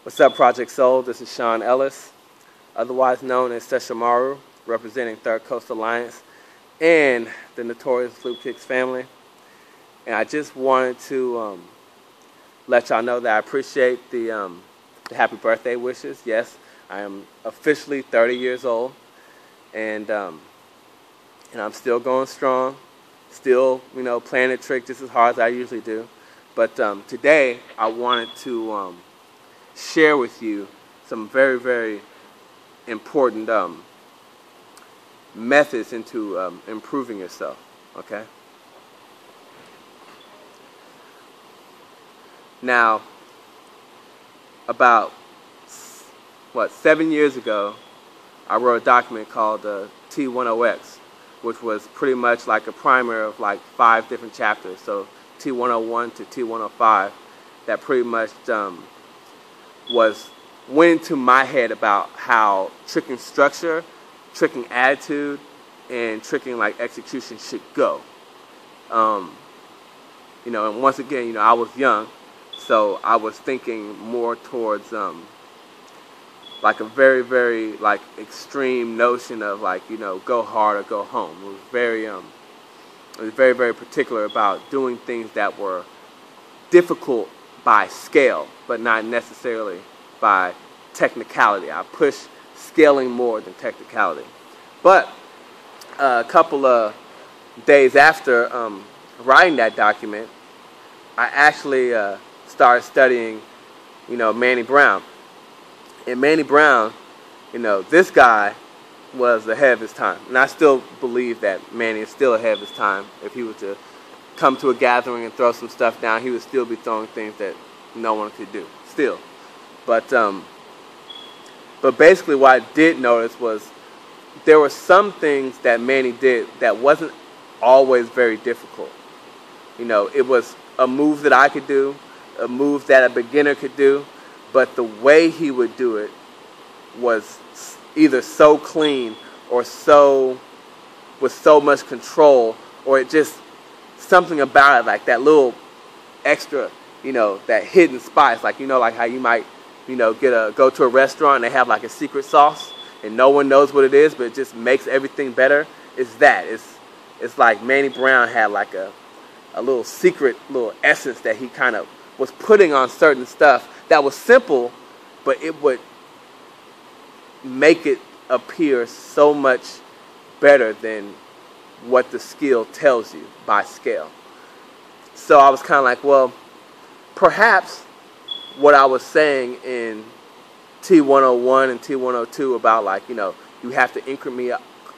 What's up, Project Soul? This is Sean Ellis, otherwise known as Maru, representing Third Coast Alliance and the notorious Blue Kicks family. And I just wanted to let y'all know that I appreciate the happy birthday wishes. Yes, I am officially 30 years old, and I'm still going strong, still, playing the trick just as hard as I usually do. But today I wanted to share with you some very, very important methods into improving yourself, okay? Now, about, 7 years ago, I wrote a document called T10X, which was pretty much like a primer of like 5 different chapters, so T101 to T105, that pretty much went into my head about how tricking structure, tricking attitude, and tricking like execution should go. And once again, I was young, so I was thinking more towards like a very, very like extreme notion of like, go hard or go home. It was very, very particular about doing things that were difficult by scale, but not necessarily by technicality. I push scaling more than technicality. But a couple of days after writing that document, I actually started studying, Manny Brown. And Manny Brown, this guy was ahead of his time. And I still believe that Manny is still ahead of his time. If he were to come to a gathering and throw some stuff down, he would still be throwing things that no one could do, still. But basically what I did notice was there were some things that Manny did that wasn't always very difficult. It was a move that I could do, a move that a beginner could do, but the way he would do it was either so clean or with so much control, or it just something about it, like that little extra, that hidden spice, like like how you might, go to a restaurant and they have like a secret sauce and no one knows what it is, but it just makes everything better. It's that. It's like Manny Brown had like a little secret, little essence that he kind of was putting on certain stuff that was simple, but it would make it appear so much better than what the skill tells you by scale. So I was kind of like, well, perhaps what I was saying in T101 and T102 about like, you have to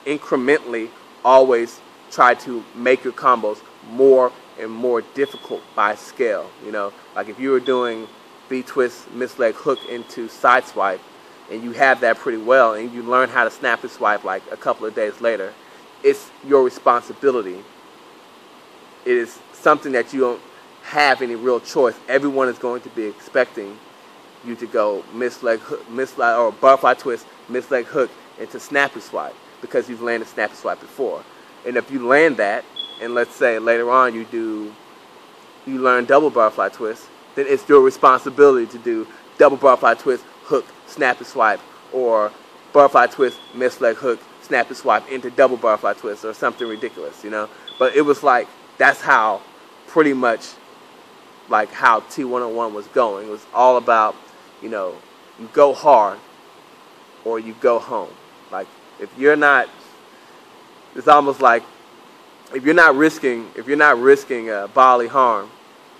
incrementally always try to make your combos more and more difficult by scale. Like if you were doing V-twist, mid-leg hook into side swipe, and you have that pretty well, and you learn how to snap and swipe like a couple of days later, it's your responsibility. It is something that you don't have any real choice. Everyone is going to be expecting you to go mid-leg or butterfly twist, mid-leg hook into snappy swipe because you've landed snappy swipe before. And if you land that, and let's say later on you learn double butterfly twist, then it's your responsibility to do double butterfly twist, hook, snappy swipe, or butterfly twist, mid-leg hook, snappy swipe into double butterfly twist or something ridiculous, But it was like, that's how pretty much like how T101 was going. It was all about, you go hard or you go home. Like if you're not, it's almost like if you're not risking bodily harm,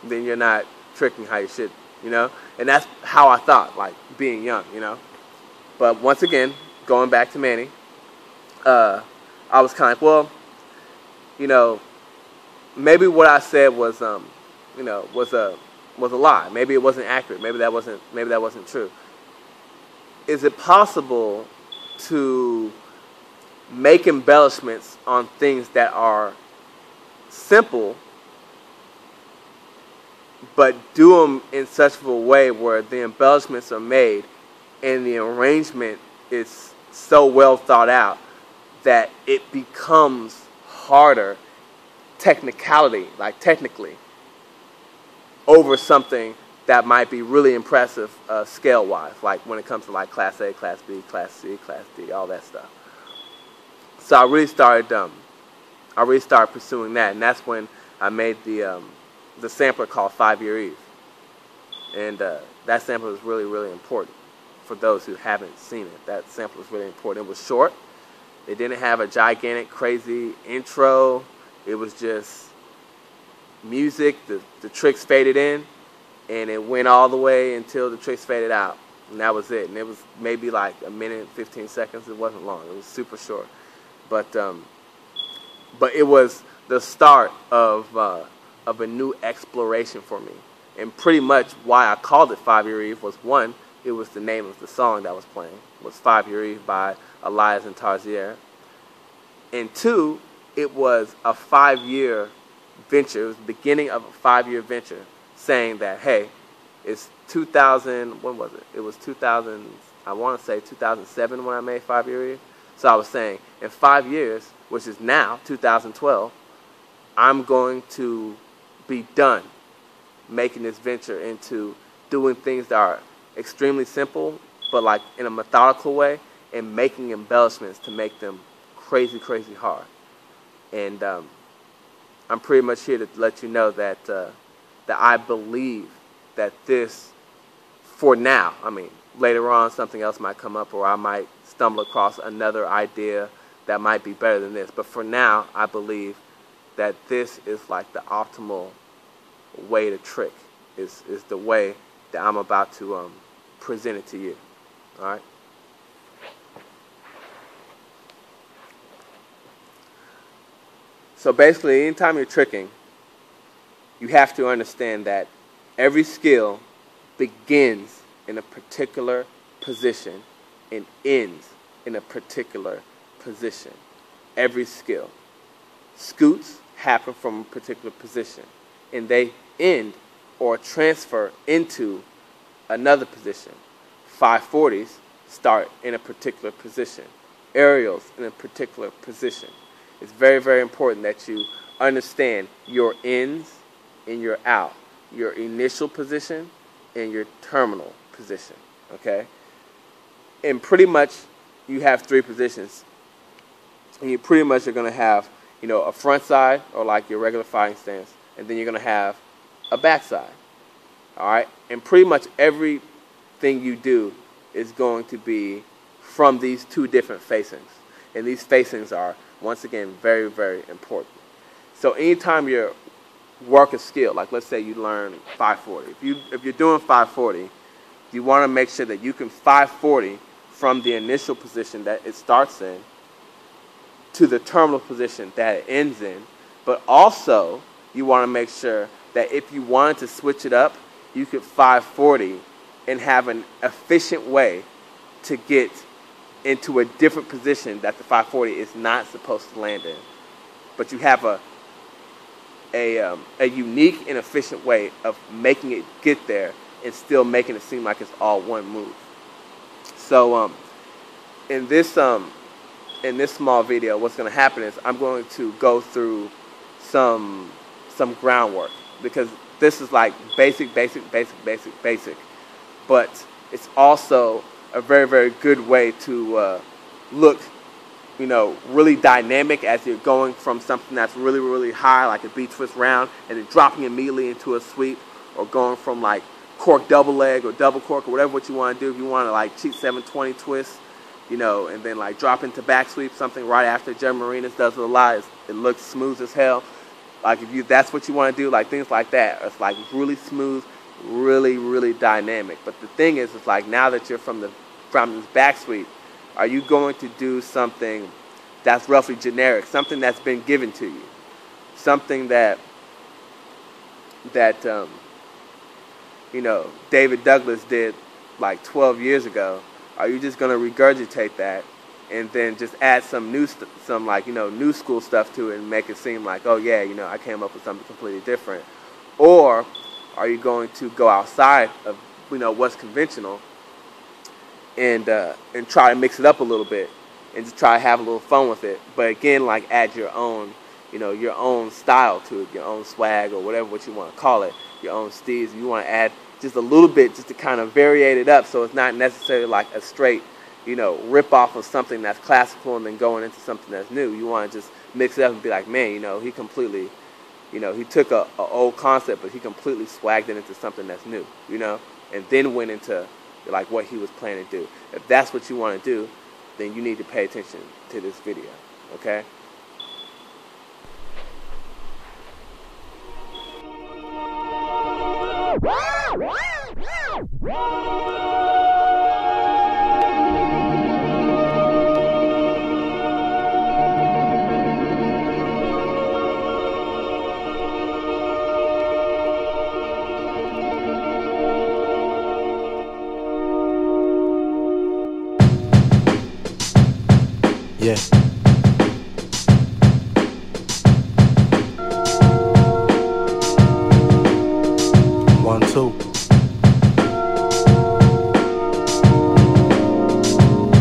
then you're not tricking how you should, And that's how I thought, like being young, But once again, going back to Manny, I was kind of like, well, maybe what I said was, was a lie. Maybe it wasn't accurate. Maybe that wasn't true. Is it possible to make embellishments on things that are simple, but do them in such a way where the embellishments are made and the arrangement is so well thought out that it becomes harder technically over something that might be really impressive scale-wise, like when it comes to like Class A, Class B, Class C, Class D, all that stuff. So I really started pursuing that, and that's when I made the sampler called 5 Year Eve, and that sampler was really, really important for those who haven't seen it. That sampler was really important. It was short. It didn't have a gigantic, crazy intro. It was just music. The tricks faded in, and it went all the way until the tricks faded out, and that was it. And it was maybe like a minute and 15 seconds. It wasn't long. It was super short, but it was the start of a new exploration for me. And pretty much why I called it 5 Year Eve was, one, it was the name of the song that was playing, was 5 Year Eve by Elias and Tarzier. And two, it was a 5-year venture. It was the beginning of a 5-year venture, saying that, hey, it's 2000, when was it? It was 2000, I want to say 2007 when I made 5 Year Eve. So I was saying, in 5 years, which is now, 2012, I'm going to be done making this venture into doing things that are extremely simple, but like in a methodical way, and making embellishments to make them crazy, crazy hard. And I'm pretty much here to let you know that that I believe that this, for now, I mean, later on something else might come up, or I might stumble across another idea that might be better than this. But for now, I believe that this is like the optimal way to trick, is the way that I'm about to present it to you. All right? So basically, anytime you're tricking, you have to understand that every skill begins in a particular position and ends in a particular position. Every skill. Scoots happen from a particular position, and they end or transfer into another position. 540s start in a particular position. Aerials in a particular position. It's very, very important that you understand your ins and your out, your initial position and your terminal position, okay? And pretty much you have 3 positions, and you pretty much are going to have, you know, a front side, or like your regular fighting stance, and then you're going to have a back side, all right? And pretty much everything you do is going to be from these 2 different facings, and these facings are, once again, very, very important. So anytime you work a skill, like let's say you learn 540. If you're doing 540, you want to make sure that you can 540 from the initial position that it starts in to the terminal position that it ends in. But also, you want to make sure that if you wanted to switch it up, you could 540 and have an efficient way to get into a different position that the 540 is not supposed to land in. But you have a unique and efficient way of making it get there and still making it seem like it's all one move. So in this small video, what's going to happen is I'm going to go through some groundwork, because this is like basic, but it's also a very, very good way to look, you know, really dynamic as you're going from something that's really, really high, like a B-twist round, and then dropping immediately into a sweep, or going from like cork double leg or double cork or whatever what you want to do. If you want to like cheat 720 twist, you know, and then like drop into back sweep, something right after Jeremy Marinas does it a lot. It looks smooth as hell. Like if that's what you want to do, like things like that. It's like really smooth, really, really dynamic. But the thing is, it's like now that you're from this back sweep, are you going to do something that's roughly generic, something that's been given to you, something that you know, David Douglas did like 12 years ago? Are you just going to regurgitate that and then just add some new school stuff to it and make it seem like, oh yeah, you know, I came up with something completely different? Or are you going to go outside of, you know, what's conventional and try to mix it up a little bit and just try to have a little fun with it, but again, like add your own, you know, your own style to it, your own swag, or whatever what you want to call it, your own steez. You want to add just a little bit, just to kind of variate it up, so it's not necessarily like a straight, you know, rip off of something that's classical and then going into something that's new. You want to just mix it up and be like, man, you know, he completely, you know, he took a old concept, but he completely swagged it into something that's new, you know, and then went into like what he was planning to do. If that's what you want to do, then you need to pay attention to this video, okay? Yeah. One, two.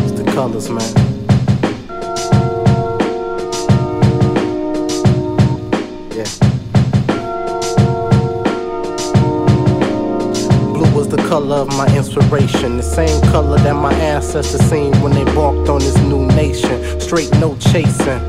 It's the colors, man. Yeah. Blue was the color of my inspiration, the same color that my ancestors seen when they walked on this new nation. Straight, no chasing.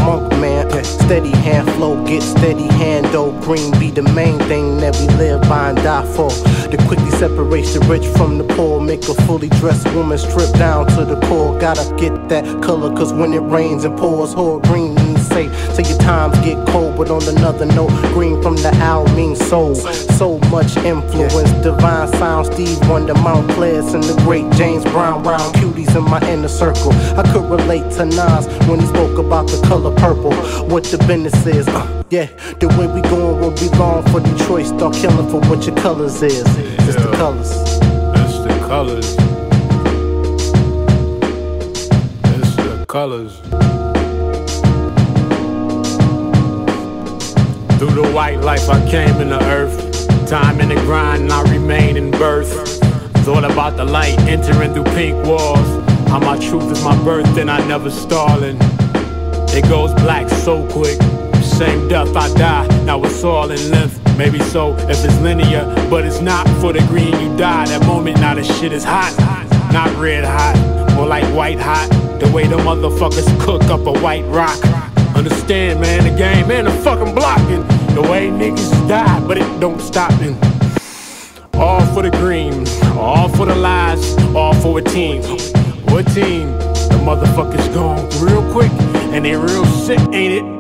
Monk man, steady hand flow, get steady hand though. Green be the main thing that we live by and die for. To quickly separate the rich from the poor, make a fully dressed woman strip down to the core. Gotta get that color, cause when it rains and pours, whole green means safe. So your times get cold, but on another note, green from the owl means soul. So much influence, divine sound, Steve Wonder, Mount Clares, and the great James Brown. Round cuties in my inner circle. I could relate to Nas when he spoke about the color purple. What the business is, yeah, the way we going will be long for Detroit. Start killing for what your colors is. It's the colors. It's the colors. It's the colors. Through the white life I came in the earth. Time in the grind and I remain in birth. Thought about the light entering through pink walls. How my truth is my birth and I never stalling. It goes black so quick. Same death I die, now it's all in length. Maybe so if it's linear, but it's not. For the green you die, that moment now the shit is hot. Not red hot, more like white hot. The way the motherfuckers cook up a white rock. Understand, man, the game and the fucking blocking. The way niggas die, but it don't stop them. All for the green, all for the lies, all for a team. What team? The motherfuckers gone real quick, and they real sick, ain't it?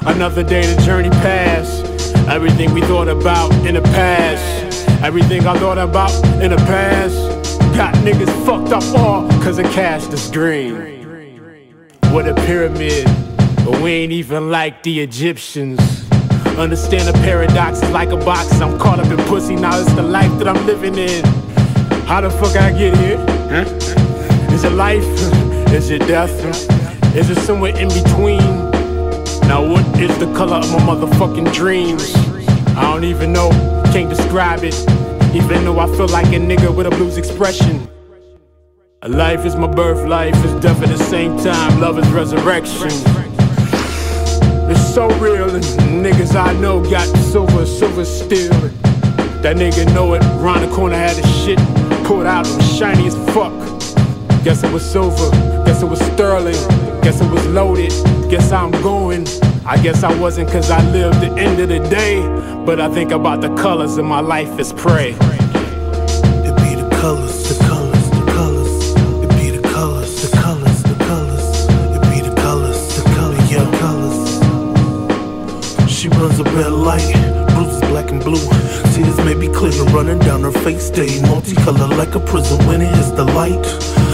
Another day the journey passed. Everything we thought about in the past. Everything I thought about in the past. Got niggas fucked up all cause the cast is green. What a pyramid, but we ain't even like the Egyptians. Understand the paradox is like a box. I'm caught up in pussy, now it's the life that I'm living in. How the fuck I get here? Huh? Is it life? Is it death? Is it somewhere in between? Now what is the color of my motherfucking dreams? I don't even know, can't describe it. Even though I feel like a nigga with a blues expression. Life is my birth, life is death at the same time. Love is resurrection. It's so real, and niggas I know got silver steel. That nigga know it, round the corner had the shit pulled out, it was shiny as fuck. Guess it was silver, guess it was sterling, guess it was loaded, guess I'm going. I guess I wasn't cause I lived the end of the day, but I think about the colors and my life is prey. It be the colors, the colors, the colors. It be the colors, the colors, the colors. It be the colors, the colors, yeah, colors. She runs a red light, bruises black and blue. Tears may be clear, running down her face, stay multicolored like a prism when it hits the light.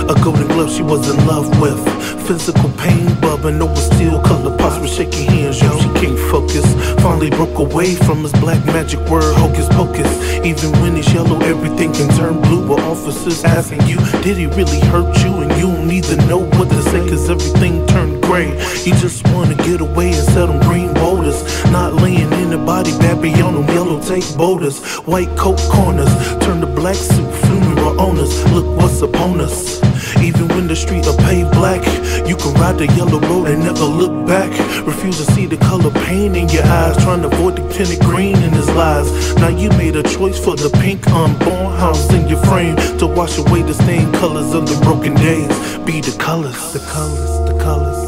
A golden glove she was in love with. Physical pain bubbling over steel color pots with shaking hands, yo, she can't focus. Finally broke away from his black magic word, hocus pocus. Even when it's yellow, everything can turn blue. But officers asking you, did he really hurt you? And you don't even know what to say, cause everything turned gray. You just wanna get away and sell them green boulders. Not laying in the body, baby on them yellow tape boulders. White coat corners, turn the black suit funeral owners. Look what's upon us. Even when the street are paved black, you can ride the yellow road and never look back. Refuse to see the color pain in your eyes, trying to avoid the tinted green in his lies. Now you made a choice for the pink unborn house in your frame, to wash away the stained colors of the broken days. Be the colors, the colors, the colors.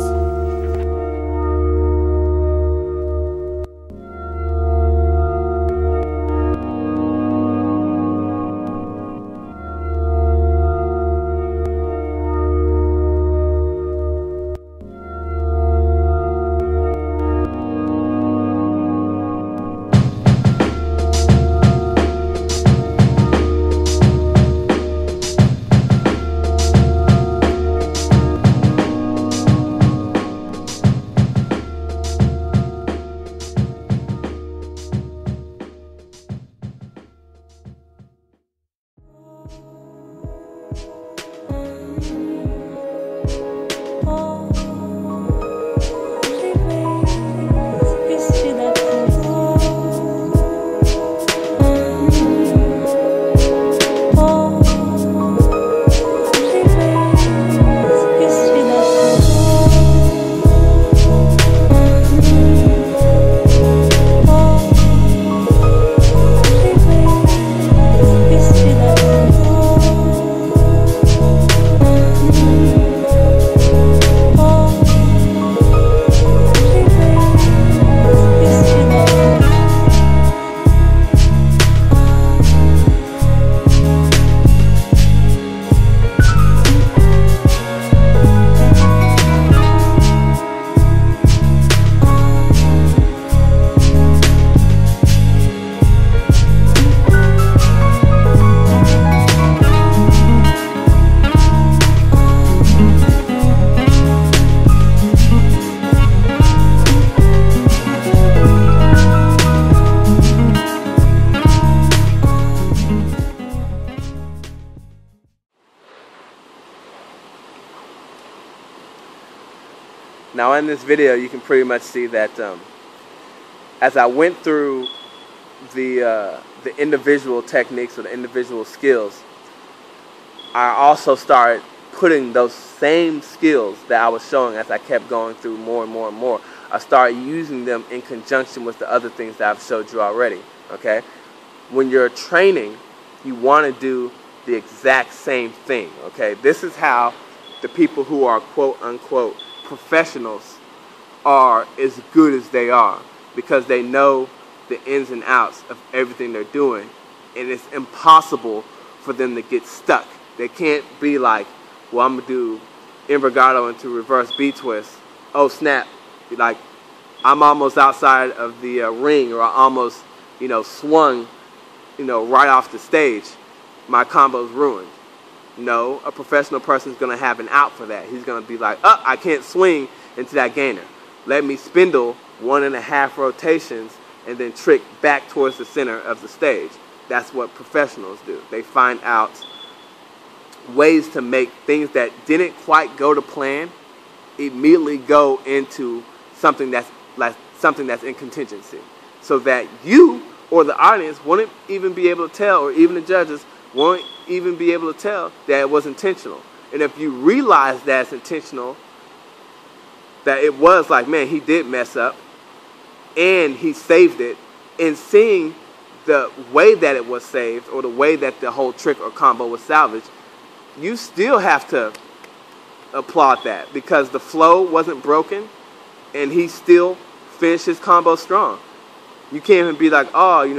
Now in this video, you can pretty much see that as I went through the individual techniques or the individual skills, I also started putting those same skills that I was showing as I kept going through more and more and more. I started using them in conjunction with the other things that I've showed you already, okay? When you're training, you want to do the exact same thing, okay? This is how the people who are quote-unquote professionals are as good as they are, because they know the ins and outs of everything they're doing, and it's impossible for them to get stuck. They can't be like, well, I'm going to do invergato into reverse B-twist. Oh, snap. Like, I'm almost outside of the ring, or I almost, swung, right off the stage. My combo's ruined. No, a professional person's going to have an out for that. He's going to be like, oh, I can't swing into that gainer. Let me spindle 1.5 rotations and then trick back towards the center of the stage. That's what professionals do. They find out ways to make things that didn't quite go to plan immediately go into something that's in contingency, so that you or the audience won't even be able to tell, or even the judges won't even be able to tell that it was intentional. And if you realize that it's intentional, that it was like, man, he did mess up and he saved it, and seeing the way that it was saved, or the way that the whole trick or combo was salvaged, you still have to applaud that, because the flow wasn't broken and he still finished his combo strong. You can't even be like, oh, he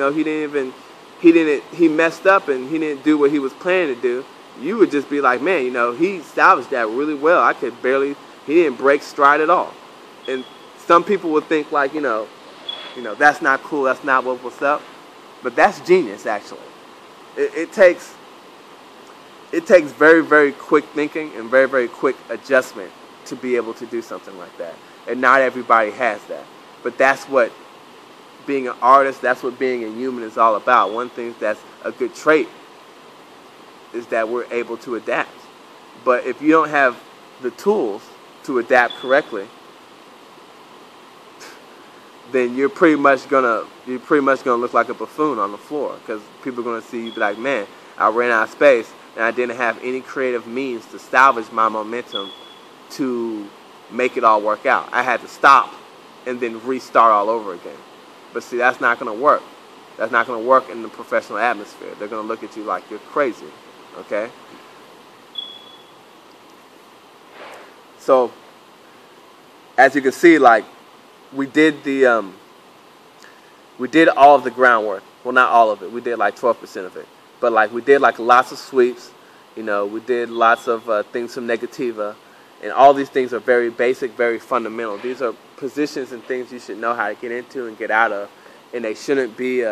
messed up and he didn't do what he was planning to do. You would just be like, man, he salvaged that really well. He didn't break stride at all. And some people would think like, that's not cool, that's not what's up. But that's genius, actually. It takes very, very quick thinking and very, very quick adjustment to be able to do something like that. And not everybody has that. But that's what being an artist, that's what being a human is all about. One thing that's a good trait is that we're able to adapt. But if you don't have the tools to adapt correctly, then you're pretty much gonna look like a buffoon on the floor, because people are gonna see you be like, man, I ran out of space. and I didn't have any creative means to salvage my momentum to make it all work out. I had to stop and then restart all over again. But see, that's not going to work. That's not going to work in the professional atmosphere. They're going to look at you like you're crazy, okay? So, as you can see, like, we did all of the groundwork. Well, not all of it. We did like 12% of it. But like, we did like lots of sweeps. You know, we did lots of things from Negativa. And all these things are very basic, very fundamental. These are positions and things you should know how to get into and get out of. And they shouldn't be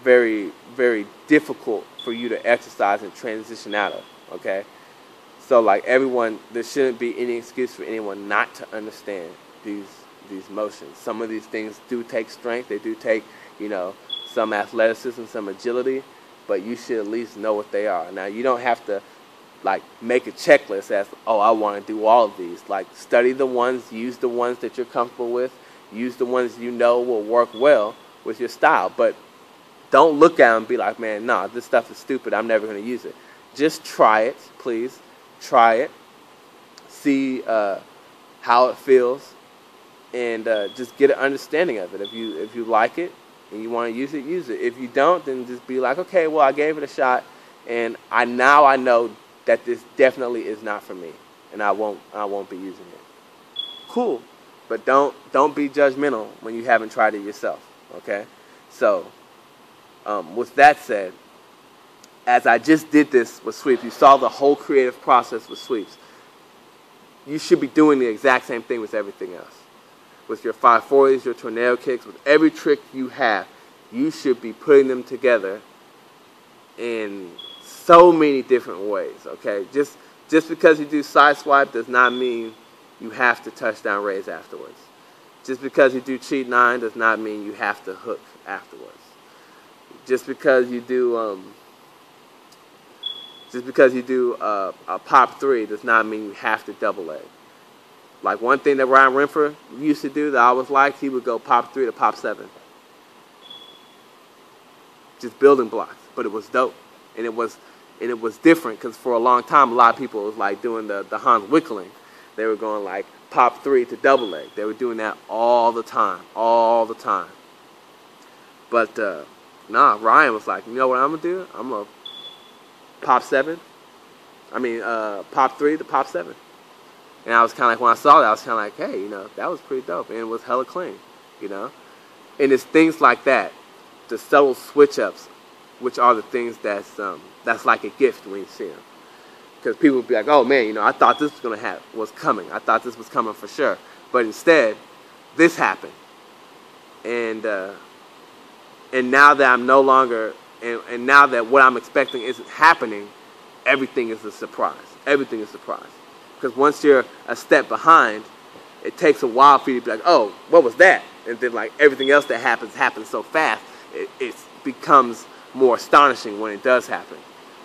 very, very difficult for you to exercise and transition out of, okay? So like everyone, there shouldn't be any excuse for anyone not to understand these motions. Some of these things do take strength. They do take, you know, some athleticism, some agility, but you should at least know what they are. Now, you don't have to like make a checklist as, oh, I want to do all of these. Like, study the ones, use the ones that you're comfortable with, use the ones you know will work well with your style. But don't look at them and be like, man, nah, this stuff is stupid, I'm never going to use it. Just try it, please. Try it. See how it feels, and just get an understanding of it. If you like it and you want to use it, use it. If you don't, then just be like, okay, well, I gave it a shot, and now I know that this definitely is not for me, and I won't be using it. Cool, but don't be judgmental when you haven't tried it yourself. Okay, so with that said, as I just did this with sweeps, you saw the whole creative process with sweeps. You should be doing the exact same thing with everything else. With your 540s, your tornado kicks, with every trick you have, you should be putting them together in so many different ways, okay? Just because you do side swipe does not mean you have to touchdown raise afterwards. Just because you do cheat 9 does not mean you have to hook afterwards. Just because you do a pop 3 does not mean you have to double leg. Like, one thing that Ryan Renfrew used to do that I always liked, he would go pop 3 to pop 7. Just building blocks, but it was dope, and it was different because for a long time a lot of people was like doing the Hans Wickling. They were going like pop 3 to double leg. They were doing that all the time. But nah, Ryan was like, you know what I'm gonna do? I'm gonna pop 7. Pop 3 to pop 7. And I was kind of like, when I saw that, I was kind of like, hey, you know, that was pretty dope, and it was hella clean, you know. And it's things like that, the subtle switch ups, which are the things that's like a gift when you see them. Because people would be like, oh man, you know, I thought this was coming. I thought this was coming for sure. But instead, this happened. And now that I'm no longer, and now that what I'm expecting isn't happening, everything is a surprise. Everything is a surprise. Because once you're a step behind, it takes a while for you to be like, oh, what was that? And then like everything else that happens so fast, it becomes more astonishing when it does happen.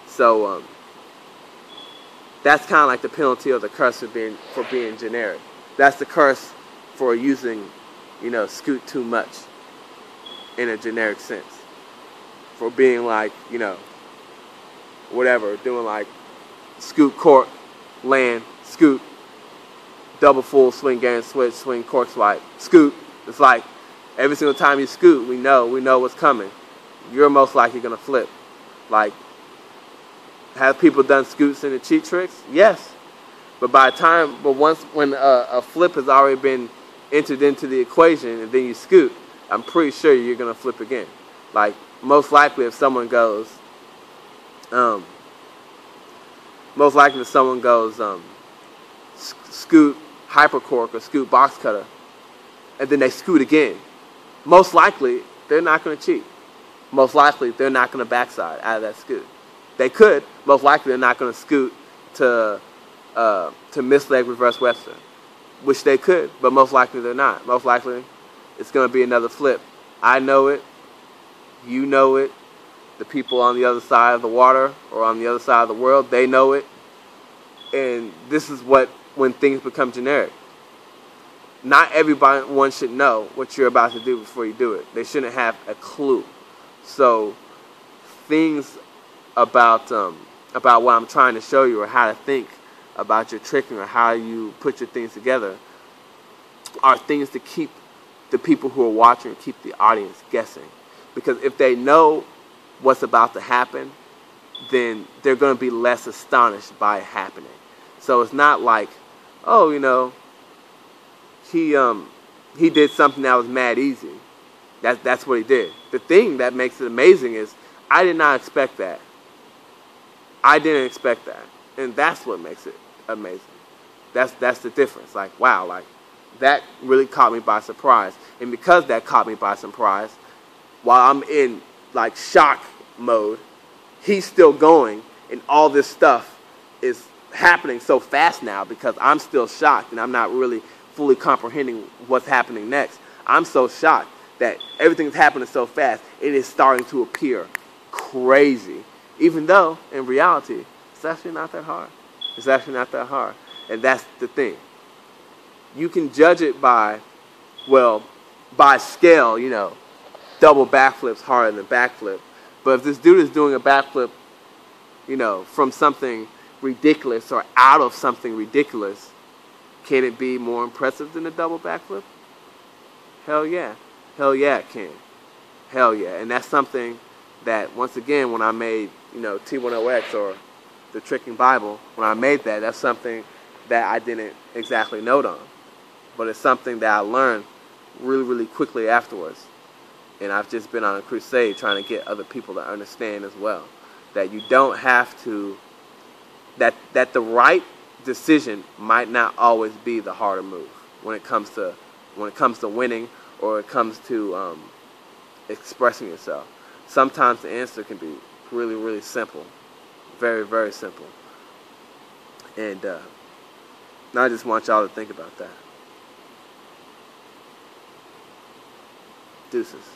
So that's kind of like the penalty of the curse for being generic. That's the curse for using, you know, scoot too much in a generic sense. For being like, you know, whatever, doing like scoot, cork, land, scoot, double full, swing, gang, switch, swing, cork, swipe, scoot. It's like every single time you scoot, we know what's coming. You're most likely going to flip. Like, have people done scoots in the cheat tricks? Yes. But when a flip has already been entered into the equation and then you scoot, I'm pretty sure you're going to flip again. Like, most likely if someone goes, scoot hypercork or scoot box cutter, and then they scoot again, most likely they're not going to cheat. Most likely they're not going to backside out of that scoot. They could. Most likely they're not going to scoot to misleg reverse Webster, which they could, but most likely they're not. Most likely it's going to be another flip. I know it. You know it. The people on the other side of the water or on the other side of the world, they know it. And this is when things become generic. Not everyone should know what you're about to do before you do it. They shouldn't have a clue. So things about about what I'm trying to show you, or how to think about your tricking, or how you put your things together, are things to keep the people who are watching, keep the audience guessing. Because if they know what's about to happen, then they're going to be less astonished by it happening. So it's not like, oh, you know, he did something that was mad easy. That's what he did. The thing that makes it amazing is I did not expect that. I didn't expect that. And that's what makes it amazing. That's the difference. Like, wow, like that really caught me by surprise. And because that caught me by surprise, while I'm in like shock mode, he's still going, and all this stuff is happening so fast now because I'm still shocked and I'm not really fully comprehending what's happening next. I'm so shocked that everything's happening so fast, it is starting to appear crazy. Even though, in reality, it's actually not that hard. It's actually not that hard. And that's the thing. You can judge it by, well, by scale, you know, double backflips harder than backflip. But if this dude is doing a backflip, you know, from something ridiculous or out of something ridiculous, can it be more impressive than a double backflip? Hell yeah. Hell yeah it can. Hell yeah. And that's something that, once again, when I made, you know, T10X or the Tricking Bible, when I made that, that's something that I didn't exactly note on. But it's something that I learned really, really quickly afterwards. And I've just been on a crusade trying to get other people to understand as well. That you don't have to, that the right decision might not always be the harder move when it comes to winning, or it comes to expressing yourself. Sometimes the answer can be really, really simple. Very, very simple. And I just want y'all to think about that. Deuces.